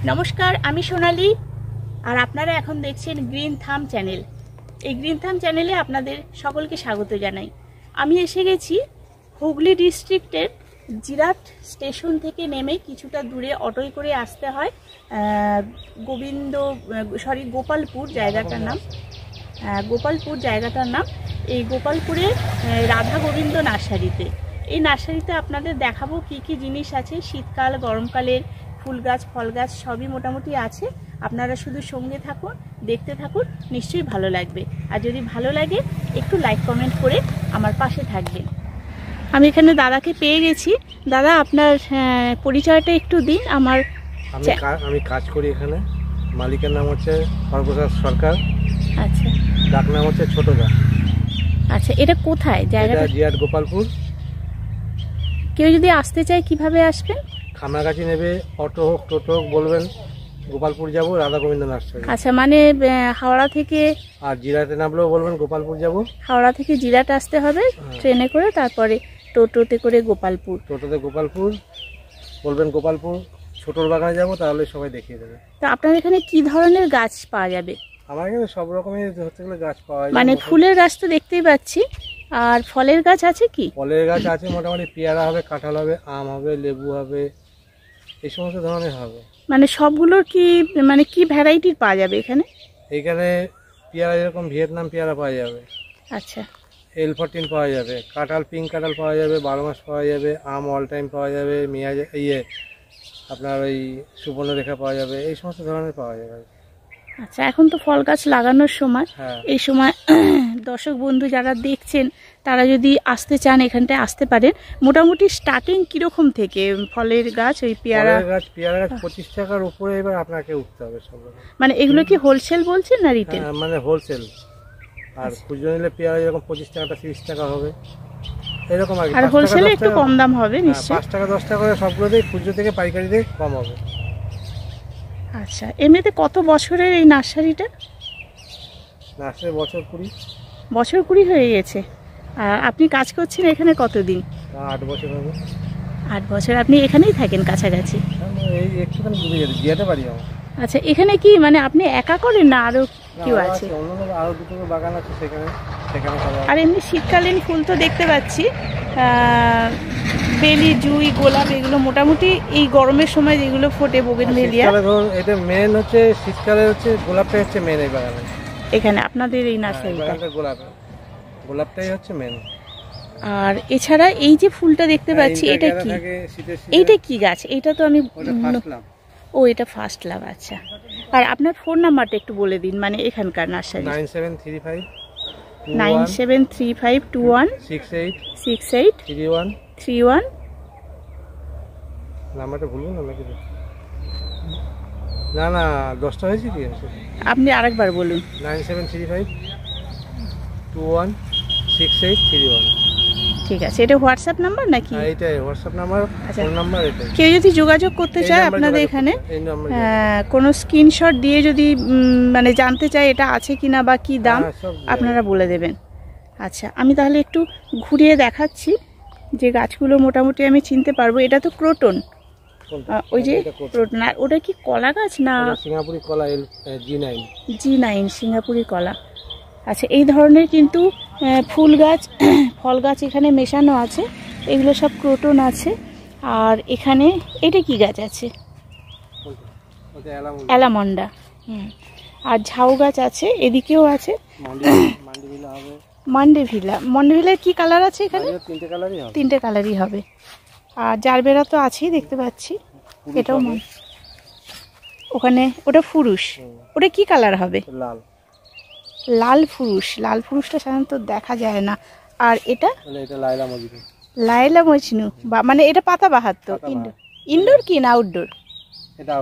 নমস্কার, আমি সোনালি আর আপনারা এখন দেখছেন গ্রিন থাম চ্যানেল। এই গ্রিন থাম চ্যানেলে আপনাদের সকলকে স্বাগত জানাই। আমি এসে গেছি হুগলি ডিস্ট্রিক্টের জিরাট স্টেশন থেকে নেমে কিছুটা দূরে অটোয় করে আসতে হয় গোপালপুর জায়গাটার নাম। এই গোপালপুরে রাধা গোবিন্দ নার্সারিতে। এই নার্সারিতে আপনাদের দেখাবো কি কি জিনিস আছে। শীতকাল গরমকালের ফুল গাছ ফল গাছ সবই মোটামুটি আছে। আপনারা শুধু সঙ্গে থাকুন, দেখতে থাকুন, নিশ্চয়ই ভালো লাগবে। আর যদি ভালো লাগে একটু লাইক কমেন্ট করে আমার পাশে থাকবেন। আমি এখানে দাদাকে পেয়ে গেছি। দাদা, আপনার পরিচয়টা একটু দিন। আমি কাজ করি এখানে। মালিকের নাম হচ্ছে সর্বপ্রসাদ সরকার। আচ্ছা, ডাক নাম হচ্ছে ছোটদা। আচ্ছা, এটা কোথায় জায়গাটা? জিয়াট গোপালপুর। কেউ যদি আসতে চায় কিভাবে আসবেন? খামরাগাছি নেবে, অটো হোক টোটো হোক, বলবেন গোপালপুর যাব, রাধা গোবিন্দ নার্সারি। আচ্ছা, মানে হাওড়া থেকে, আর জিরাটে নামলেও বলবেন গোপালপুর যাব। হাওড়া থেকে জিরাট আসতে হবে ট্রেনে করে, তারপরে টোটোতে করে গোপালপুর। টোটোতে গোপালপুর বলবেন, গোপালপুর ছোটর বাগানে যাব, তাহলে সবাই দেখিয়ে দেবে। তো আপনার এখানে কি ধরনের গাছ পাওয়া যাবে? আমার এখানে সব রকমের হচ্ছে গাছ পাওয়া যায়। মানে ফুলের গাছ তো দেখতেই পাচ্ছি, আর ফলের গাছ আছে কি? ফলের গাছ আছে মোটামুটি, পেয়ারা হবে, কাঁঠাল হবে, আম হবে, লেবু হবে, এই সমস্ত ধরনের হবে। মানে সবগুলোর কি, মানে কি ভ্যারাইটির পাওয়া যাবে এখানে? এইখানে পেয়ারা যেরকম ভিয়েতনাম পেয়ারা পাওয়া যাবে, আচ্ছা, L14 পাওয়া যাবে, কাঁঠাল পিঙ্ক কাঁঠাল পাওয়া যাবে, 12 মাস পাওয়া যাবে, আম অল টাইম পাওয়া যাবে, আপনার ওই সুবর্ণরেখা পাওয়া যাবে, এই সমস্ত ধরনের পাওয়া যাবে। আচ্ছা, এখন তো ফল গাছ লাগানোর সময়। হ্যাঁ, এই সময় দর্শক বন্ধু যারা দেখছেন তারা যদি আসতে চান এখানটায় আসতে পারেন। মোটামুটি স্টার্টিং কিরকম থেকে ফলের গাছ? ওই পেয়ারা গাছ 25 টাকার উপরে এবার আপনাকে উঠতে হবে সব। মানে এগুলো কি হোলসেল বলছেন না রিটেল? মানে হোলসেল। আর খুচরো নিলে পেয়ারা যেরকম 25 টাকাটা 30 টাকা হবে, এরকম আর কি। আর হোলসেলে একটু কম দাম হবে নিশ্চয়ই। 5 টাকা 10 টাকা করে সবগুলোতেই, খুচরো থেকে পাইকারিতে কম হবে। আচ্ছা, এমনিতে কত বছরের এই নার্সারিটা? নার্সারি বছর 20। বছর 20 হয়ে গেছে। আর আপনি কাজ করছেন এখানে কতদিন? 8 বছর হবে। 8 বছর। আপনি এখানেই থাকেন কাছাকাছি? এই একটুখানি দূরে যেতে পারি আমার। আচ্ছা, এখানে কি মানে আপনি একা করেন না আরো কেউ আছে? অন্য আরো দুটো বাগান আছে সেখানে। আর এমনি শীতকালীন ফুল তো দেখতে পাচ্ছি, বেলি, জুঁই, গোলাপ, এগুলো মোটামুটি এই গরমের সময় যেগুলো ফোটে, বোগেনভেলিয়া। এটা মেন হচ্ছে শীতকালে, হচ্ছে গোলাপটাই হচ্ছে মেন এই বাগানে। এখানে আপনাদের এই নার্সারিটা গোলাপটাই হচ্ছে মেন। আর এছাড়া এই যে ফুলটা দেখতে পাচ্ছি, এটা কি? এইটা কি গাছ? এটা তো আমি, ও এটা ফার্স্ট লাভ। আচ্ছা, আর আপনার ফোন নাম্বারটা একটু বলে দিন, মানে এখানকার নার্সারি। 973521 6831। নাম্বারটা ভুলুন নাকি? না 10টা হয়েছে কি? আপনি আরেকবার বলুন। 9735216831। ঠিক আছে, এটা হোয়াটসঅ্যাপ নাম্বার নাকি? হ্যাঁ, এটাই হোয়াটসঅ্যাপ নাম্বার, ফোন নাম্বার এটাই। কেউ যদি যোগাযোগ করতে চায় আপনাদের এখানে, কোনো স্ক্রিনশট দিয়ে যদি মানে জানতে চায় এটা আছে কিনা বা কি দাম, আপনারা বলে দেবেন। আচ্ছা, আমি তাহলে একটু ঘুরিয়ে দেখাচ্ছি যে গাছগুলো মোটামুটি আমি চিনতে পারবো। এটা তো ক্রোটন, ওই যে ক্রোটন। আর ওটা কি কলা গাছ না? সিঙ্গাপুরি কলা, G9 সিঙ্গাপুরি কলা। আচ্ছা, এই ধরনের কিন্তু ফুল গাছ ফল গাছ এখানে মেশানো আছে। এগুলো সব ক্রোটন আছে। আর এখানে এটা কি গাছ আছে? অ্যালামন্ডা। আর ঝাউ গাছ আছে, এদিকেও আছে মান্ডেভিলা। মান্ডেভিলার কি কালার আছে এখানে? 3টে কালারই হবে। আর জারবেরা তো আছেই দেখতে পাচ্ছি। এটাও ওখানে, ওটা ফুরুষ। ওটা কি কালার হবে? লাল ফুরুষ। লাল ফুরুষটা সাধারণত দেখা যায় না। আর এটা লাইলা মজনু, মানে এটা পাতাবাহার তো। ইনডোর কি না আউটডোর? এটা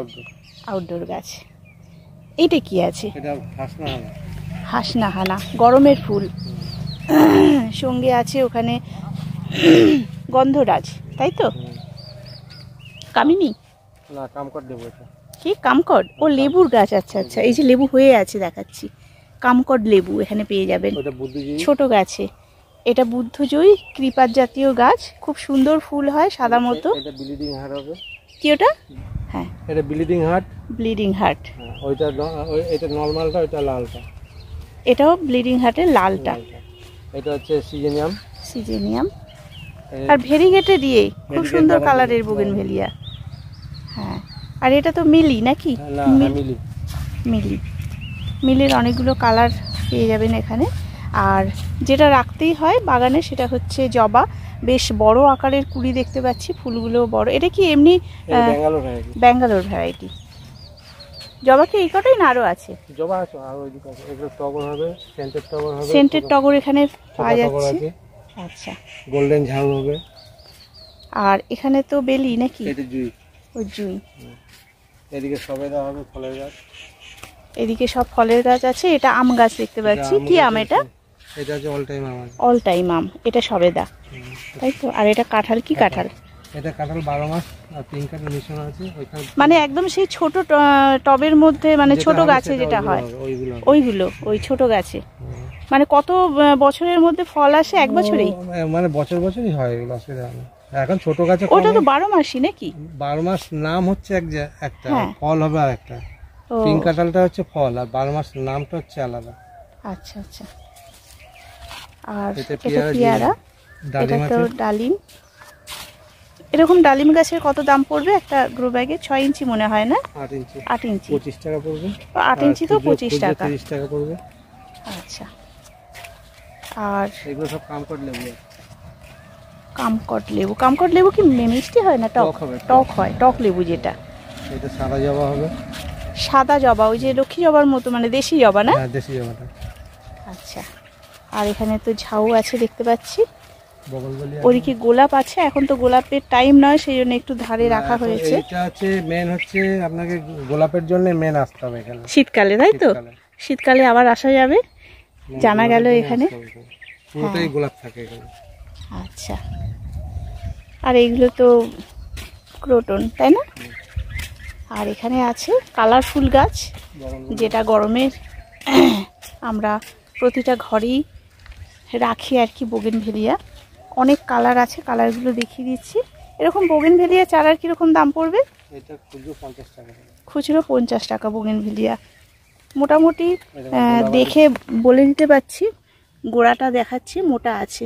আউটডোর গাছ। এটা কি আছে? হাসনাহানা, গরমের ফুল। সঙ্গে আছে ওখানে গন্ধরাজ, তাই তো? কামিনী না, কামকট লেবু। কি কামকট? ও লেবুর গাছ। আচ্ছা আচ্ছা, এই যে লেবু হয়ে আছে দেখাচ্ছি। কামকট লেবু এখানে পেয়ে যাবেন ছোট গাছে। এটা বুদ্ধজয়ী কৃপার জাতীয় গাছ, খুব সুন্দর ফুল হয় সাদা মতো। এটা ব্লিডিং হার হবে। কি ওটা? হ্যাঁ, এটা ব্লিডিং হার্ট। ব্লিডিং হার্ট, ওইটা এটা নর্মালটা, ওইটা লালটা। এটাও ব্লিডিং হার্টের লালটা। এটা হচ্ছে সিজেনিয়াম। সিজেনিয়াম আর ভেরিগেটে দিয়ে খুব সুন্দর কালারের বোগেনভেলিয়া। হ্যাঁ, আর এটা তো মিলি নাকি? না, মিলি। মিলি, মিলির অনেকগুলো কালার পেয়ে যাবেন এখানে। আর যেটা রাখতেই হয় বাগানে সেটা হচ্ছে জবা, বেশ বড় আকারের কুড়ি দেখতে পাচ্ছি, ফুলগুলো বড়। এটা কি এমনি ব্যাঙ্গালোর ভ্যারাইটি? জবা কি এই কটাই না আরো আছে? জবা আছে আর ওইদিকে আছে। এগুলো টগর হবে, সেন্টেড টগর হবে। সেন্টেড টগর এখানে পাওয়া যাচ্ছে। আচ্ছা, গোল্ডেন ঝাউ হবে। আর এখানে তো বেলি নাকি? এটা জুই। ওই জুই। এদিকে সবেদা হবে, ফলের গাছ। এদিকে সব ফলের গাছ আছে। এটা আম গাছ দেখতে পাচ্ছি। কি আম এটা? এটা হচ্ছে অল টাইম আম। অল টাইম আম। এটা সবেদা, তাই তো? আর এটা কাঁঠাল। কি কাঁঠাল? এটা কাঁঠাল 12 মাস আর পিঙ্ক কাঁঠাল মিশন আছে ওইখানে। মানে একদম সেই ছোট টবের মধ্যে, মানে ছোট গাছে যেটা হয় ওইগুলো, ওই ছোট গাছে। মানে কত বছরের মধ্যে ফল আসে? এক বছরেই? মানে বছরই হয় এগুলো, অসুবিধা নেই। এখন ছোট গাছে ওটা তো 12 মাসই নাকি? 12 মাস নাম হচ্ছে একটা, ফল হবে আর একটা। পিঙ্ক কাঁঠালটা হচ্ছে ফল, আর 12 মাস নামটা হচ্ছে আলাদা। আচ্ছা আচ্ছা। আর এটা পেয়ারা, এটা তো ডালিম। এরকম ডালিম গাছের কত দাম পড়বে একটা গ্রো ব্যাগে? 6 ইঞ্চি মনে হয় না? 8 ইঞ্চি। 8 ইঞ্চি 25 টাকা পড়বে। 8 ইঞ্চি তো 25 টাকা। 30 টাকা পড়বে। আচ্ছা। আর এগুলো সব কামকট লেবু। কামকট লেবু। কামকট লেবু কি মিষ্টি হয় না টক? টক হয়, টক লেবু যেটা। এটা সাদা জবা হবে। সাদা জবা, ওই যে লক্ষ্মী জবার মতো, মানে দেশি জবা না? হ্যাঁ, দেশি জবাটা। আচ্ছা। আর এখানে তো ঝাউ আছে দেখতে পাচ্ছি। ওদিকে গোলাপ আছে। এখন তো গোলাপের টাইম নয়, সেই জন্য একটু ধারে রাখা হয়েছে। এটা হচ্ছে মেন, হচ্ছে আপনাকে গোলাপের জন্য মেন আসতে হবে এখানে শীতকালে, তাই তো? শীতকালে আবার আসা যাবে, জানা গেল এখানে। পুরোটাই গোলাপ থাকে এখানে। আচ্ছা। আর এইগুলো তো ক্রোটন, তাই না? আর এখানে আছে কালারফুল গাছ, যেটা গরমের আমরা প্রতিটা ঘরেই রাখি আর কি, বোগেনভেলিয়া। অনেক কালার আছে, কালারগুলো দেখিয়ে দিচ্ছি। এরকম বোগেনভেলিয়া চারার কীরকম দাম পড়বে? এটা খুচরো 50 টাকা। খুচরো 50 টাকা বোগেনভেলিয়া। মোটামুটি দেখে বলে দিতে পারছি, গোড়াটা দেখাচ্ছি মোটা আছে।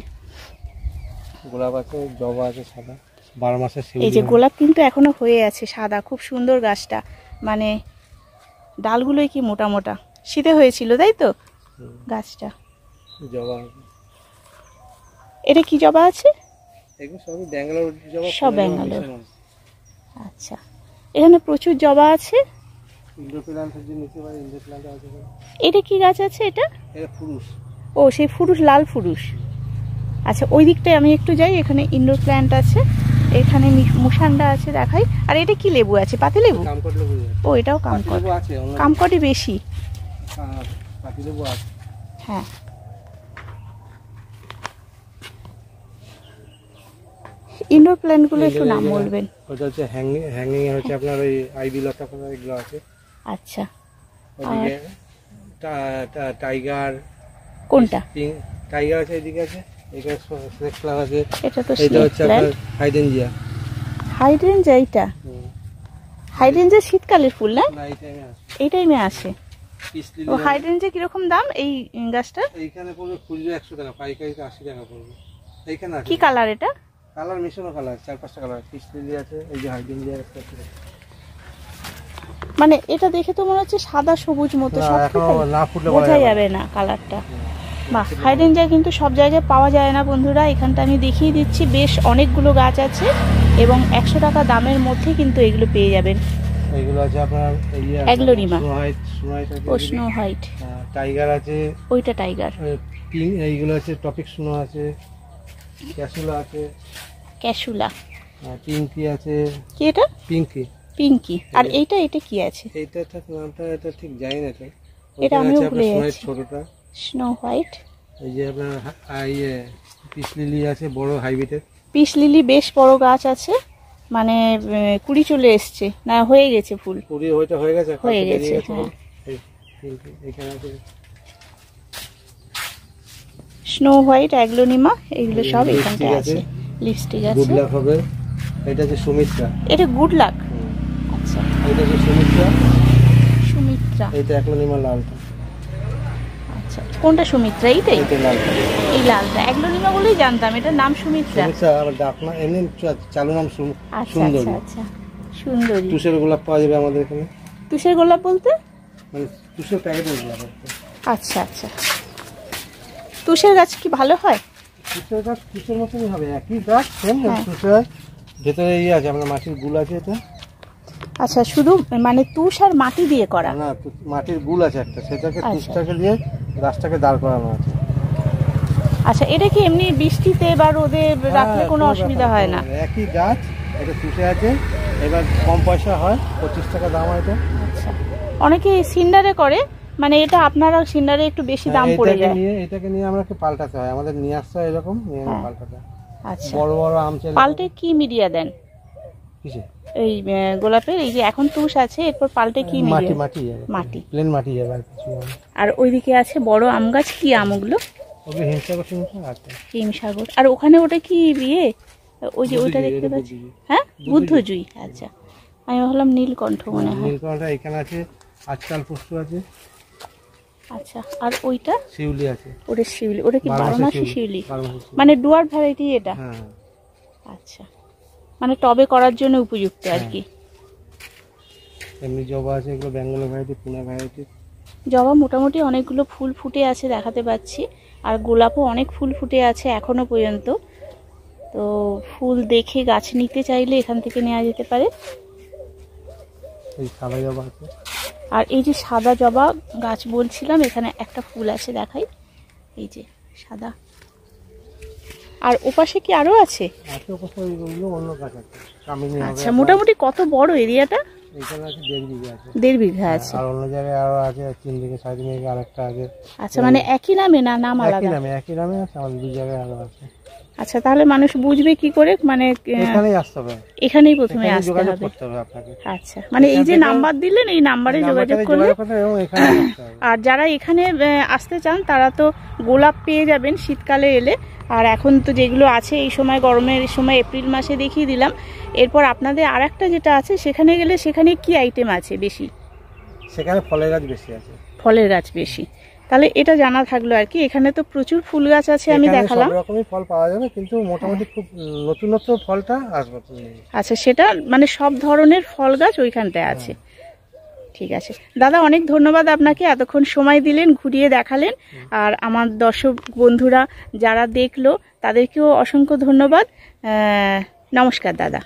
গোলাপ আছে, জবা আছে সাদা, 12 মাসের শিউলি। এই যে গোলাপ কিন্তু এখনো হয়ে আছে সাদা, খুব সুন্দর গাছটা। মানে ডালগুলোই কি মোটা মোটা, শীতে হয়েছিল তাই তো গাছটা। জবা, এটা কি জবা আছে? এগুলো সবই ব্যাঙ্গালোর জবা, সব ব্যাঙ্গালোর। আচ্ছা, এখানে প্রচুর জবা আছে। ইনডোর প্ল্যান্টের যে নিচে বাড়ি, ইনডোর প্ল্যান্ট আছে। এটা কি গাছ আছে এটা? এটা ফুরুস। ও, সেই ফুরুস, লাল ফুরুস। আচ্ছা, ওই দিকটায় আমি একটু যাই, এখানে ইনডোর প্ল্যান্ট আছে, এখানে মুসান্ডা আছে দেখাই। আর এটা কি লেবু আছে? পাতি লেবু? কামকট লেবু। ও, এটাও কামকট। আছে, কামকটই বেশি। পাতি লেবু আছে। হ্যাঁ। ইনডোর প্ল্যান্টগুলো একটু নাম বলবেন। ওটা হচ্ছে হ্যাঙ্গিং এ হচ্ছে আপনার ওই আইভি লতা পাতা এগুলো আছে। আচ্ছা। ওদিকে টাইগার। কোনটা? টাইগার আছে, এদিকে আছে, এখানে স্নেক ফ্লাওয়ার আছে। এটা তো এটা হচ্ছে আপনার হাইড্রেঞ্জিয়া। হাইড্রেঞ্জিয়া? এটা হাইড্রেঞ্জিয়া শীতকালের ফুল না? না, এই টাইমে আসে। এই টাইমে আসে। ও, হাইড্রেঞ্জিয়া কিরকম দাম এই গাছটা? এইখানে পড়বে খুচরো 100 টাকা, পাইকারিতে 80 টাকা পড়বে। এইখানে আছে। কি কালার এটা? কালার মিশানো কালার, 4-5টা কালার। পিস লিলি আছে, এই যে হাইড্রেঞ্জিয়া আছে। মানে এটা দেখে তো মনে হচ্ছে সাদা সবুজ মতো, সব বোঝা যাবে না কালারটা। বাহ, হাইড্রেঞ্জিয়া কিন্তু সব জায়গায় পাওয়া যায় না বন্ধুরা। এখানটা আমি দেখিয়ে দিচ্ছি, বেশ অনেকগুলো গাছ আছে এবং 100 টাকা দামের মধ্যে কিন্তু এগুলো পেয়ে যাবেন। এইগুলো আছে আপনার অ্যাগ্লোনিমা। ও, স্নো হোয়াইট। টাইগার আছে, ওইটা টাইগার। পিঙ্ক, এইগুলো আছে টপিক স্নো আছে, ক্যাসুলা আছে। ক্যাসুলা, পিঙ্কি আছে। কি এটা? পিঙ্কি। পিঙ্কি। আর এইটা, এটা কি আছে? এইটা নামটা এটা ঠিক জানি না তো। এটা আমিও ভুলে যাচ্ছি। ছোটটা স্নো হোয়াইট। এই যে আপনার পিস লিলি আছে, বড় হাইব্রিডের। পিস লিলি বেশ বড় গাছ আছে, মানে কুড়ি চলে এসছে না, হয়ে গেছে ফুল। কুড়ি হয়তো হয়ে গেছে, হয়ে গেছে। হ্যাঁ, এখানে আছে স্নো হোয়াইট, অ্যাগ্লোনিমা, এগুলো সব এখানটায় আছে। লিপস্টিক আছে। গুড লাক হবে। এটা হচ্ছে সুমিত্রা। এটা গুড লাক। আচ্ছা, এইটা হচ্ছে সুমিত্রা। সুমিত্রা, এইটা অ্যাগ্লোনিমা লালটা। আচ্ছা, কোনটা সুমিত্রা? এইটাই, এইটা লালটা। এই লালটা অ্যাগ্লোনিমা বলেই জানতাম, এটার নাম সুমিত্রা। সুমিত্রা আবার ডাক না, এমনি চালু নাম আচ্ছা সুন্দরী। আচ্ছা আচ্ছা, সুন্দরী। তুষের গোলাপ পাওয়া যাবে আমাদের এখানে। তুষের গোলাপ বলতে? মানে তুষের প্যাকেটের গোলাপ। আচ্ছা আচ্ছা, তুষের গাছ কি ভালো হয়? তুষের গাছ তুষের মতনই হবে, একই গাছ সেম। হ্যাঁ। তুষের ভেতরে ইয়ে আছে, আপনার মাটির গুল আছে এটা। আচ্ছা, শুধু মানে তুষ আর মাটি দিয়ে করা? না, মাটির গুল আছে একটা, সেটাকে আচ্ছা। তুষটাকে দিয়ে গাছটাকে দাঁড় করানো আছে। আচ্ছা, এটা কি এমনি বৃষ্টিতে বা রোদে রাখলে কোনো কোনো অসুবিধা ব্যাপার হয় না। না? একই গাছ, এটা তুষে আছে। এবার কম পয়সা হয়, 25 টাকা দাম হয় এটা। আচ্ছা, অনেকে সিন্ডারে করে, মানে এটা আপনারা সিন্ডারে একটু বেশি দাম পড়ে যায়। এটাকে নিয়ে আমরা পাল্টাতে হয়, আমাদের নিয়ে আসতে হয় এরকম, নিয়ে হ্যাঁ। পাল্টাতে হয়। আচ্ছা, বড় বড় আম চাইলে পাল্টে কি মিডিয়া দেন কিসে? এই গোলাপের? এই যে এখন তুষ আছে, এরপর পাল্টে কি মাটি মিডিয়া? মাটি যাবে, মাটি, প্লেন মাটি যাবে আর কিছু না। আর ওইদিকে আছে বড় আম গাছ, কি আম ওগুলো? ওগুলো হিমসাগর আছে। হিমসাগর। আর ওখানে ওটা কি বিয়ে, ওই যে ওইটা দেখতে পাচ্ছি? হ্যাঁ, বুদ্ধজুই। আচ্ছা, আমি ভাবলাম নীলকণ্ঠ মনে হয়। নীলকণ্ঠ এখানে আছে, আজকাল পুষ্প আছে। আচ্ছা, আর ওইটা? শিউলি আছে। ওটা শিউলি, ওটা কি 12 মাসি শিউলি? 12 মাসি শিউলি। মানে ডুয়ার ভ্যারাইটি এটা? হ্যাঁ। আচ্ছা, মানে টবে করার জন্য উপযুক্ত আর কি। এমনি জবা আছে, এগুলো বেঙ্গল ভ্যারাইটি, পুনা ভ্যারাইটি। জবা মোটামুটি অনেকগুলো ফুল ফুটে আছে দেখাতে পাচ্ছি, আর গোলাপও অনেক ফুল ফুটে আছে এখনো পর্যন্ত। তো ফুল দেখে গাছ নিতে চাইলে এখান থেকে নেওয়া যেতে পারে। এই সাদা জবা আছে। আর এই যে সাদা জবা গাছ বলছিলাম, এখানে একটা ফুল আছে দেখাই, এই যে সাদা। আর ওপাশে কি আরো আছে? আছে ওপাশে, ওইগুলো অন্য গাছ আছে, কামিনী হবে। আচ্ছা, মোটামুটি কত বড় এরিয়াটা? এখানে আছে 1.5 বিঘা আছে। 1.5 বিঘা আছে। আর অন্য জায়গায় আরো আছে 3 বিঘা 3.5 বিঘা আরেকটা আছে। আচ্ছা, মানে একই নামে না নাম আলাদা? একই নামে আছে, আমাদের 2 জায়গায় আরো আছে। আচ্ছা, তাহলে মানুষ বুঝবে কি করে, মানে এখানেই আসতে হবে, এখানেই প্রথমে আসতে যোগাযোগ হবে? করতে হবে আপনাকে। আচ্ছা, মানে এই যে নাম্বার দিলেন, এই নাম্বারে যোগাযোগ করলে। এবং এখানে আসতে হবে। আর যারা এখানে আসতে চান তারা তো গোলাপ পেয়ে যাবেন শীতকালে এলে। আর এখন তো যেগুলো আছে এই সময়, গরমের সময় এপ্রিল মাসে দেখিয়ে দিলাম। এরপর আপনাদের আর একটা যেটা আছে, সেখানে গেলে সেখানে কি আইটেম আছে বেশি? সেখানে ফলের গাছ বেশি আছে। ফলের গাছ বেশি, তাহলে এটা জানা থাকলো আর কি। এখানে তো প্রচুর ফুল গাছ আছে, আমি দেখালাম। সব রকমই ফল পাওয়া যাবে, কিন্তু মোটামুটি খুব নতুনত্ব ফলটা আসবে। আচ্ছা, সেটা মানে সব ধরনের ফল গাছ ওইখানটায় আছে। ঠিক আছে দাদা, অনেক ধন্যবাদ আপনাকে, এতক্ষণ সময় দিলেন, ঘুরিয়ে দেখালেন। আর আমার দর্শক বন্ধুরা যারা দেখলো তাদেরকেও অসংখ্য ধন্যবাদ। নমস্কার দাদা।